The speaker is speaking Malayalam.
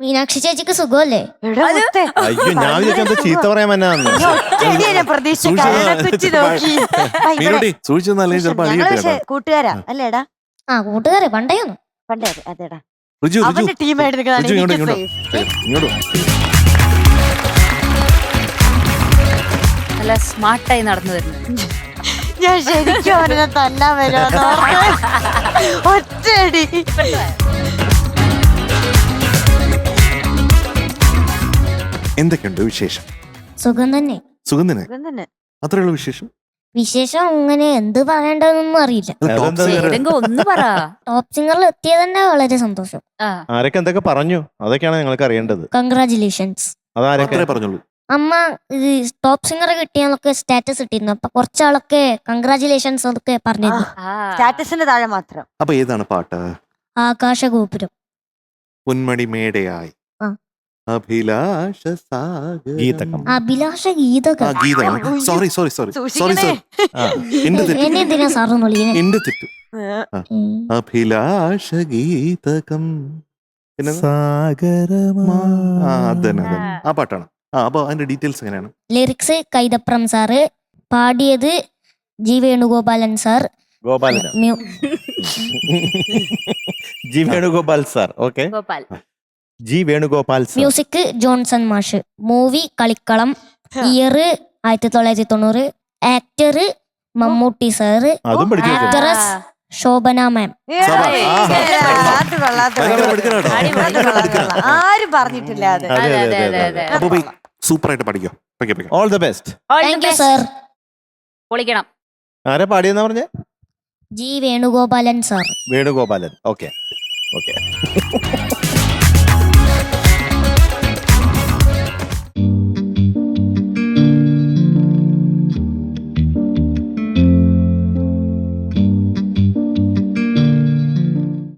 മീനാക്ഷി ചേച്ചിക്ക് സുഖമല്ലേ? അയ്യോ ഞാൻ വിചാരിച്ചെന്താ ചീത്ത പറയാൻ വന്നാന്ന്. സൂക്ഷിച്ചെന്നല്ലേ ചിലപ്പോ കൂട്ടുകാരാ അല്ലേടാ? ആ കൂട്ടുകാരെ പണ്ടേയൊന്നും. പണ്ടേ അതെടാ. ഋജു അവന്റെ ടീമായിട്ട് ഇങ്ങോട്ട് നല്ല സ്മാർട്ടായി നടന്നു വരുന്നത്. ഞാൻ ശരിക്കും അവനെ തല്ലാൻ വരുമെന്ന് ഒറ്റയടി. എന്തൊക്കെയുണ്ട് വിശേഷം? സുഖം തന്നെ. സുഖം തന്നെ. അത്രയുള്ള വിശേഷം. വിശേഷം അങ്ങനെ എന്ത് പറയേണ്ടതെന്നൊന്നും അറിയില്ല. ഏതെങ്കിലും ഒന്ന് പറ. ടോപ്പ് സിംഗറിൽ എത്തിയത് തന്നെ വളരെ സന്തോഷം. ആരൊക്കെ എന്തൊക്കെ പറഞ്ഞു അതൊക്കെയാണ് ഞങ്ങൾക്ക് അറിയേണ്ടത്. കൺഗ്രാചുലേഷൻസ്. അതാരൊക്കെ പറഞ്ഞോളൂ. അമ്മ ഇത് ടോപ്പ് സിംഗർ കിട്ടിയെന്നൊക്കെ സ്റ്റാറ്റസ് ഇട്ടിരുന്നു. അപ്പൊ കുറച്ചാളൊക്കെ കൺഗ്രാചുലേഷൻസ് ഒക്കെ പറഞ്ഞിരുന്നു. സ്റ്റാറ്റസിന്റെ താഴെ മാത്രം. അപ്പൊ ഏതാണ് പാട്ട്? ആകാശഗോപുരം. പൊന്മണി മേടയായി അഭിലാഷ ഗീതകം. അഭിലാഷ ഗീതകം. ഗീതം. സോറി എന്നെ എന്തിനാ സാറ് വിളിക്കുന്നത്? എന്റെ തെറ്റ്. അഭിലാഷ ഗീതകം ആ പാട്ടാണ്. അപ്പൊ അതിന്റെ ഡീറ്റെയിൽസ് എങ്ങനെയാണ്? ലിറിക്സ് കൈതപ്രം സാറ്, പാടിയത് G Venugopalan sir. G Venugopal sir. Okay. G Venugopal sir. Music Johnson മാഷ്. Movie Kalikkalam. Year 1990. Actor Mammootty sir. Actress Shobana ma'am. ആരും പറഞ്ഞിട്ടില്ല അത്. സൂപ്പറായിട്ട് പഠിക്കോ. All the best. Thank you sir. പൊളിക്കണം. ആരാ പാടിയെന്നാ പറഞ്ഞേ? G Venugopalan sir. Venugopalan. Okay.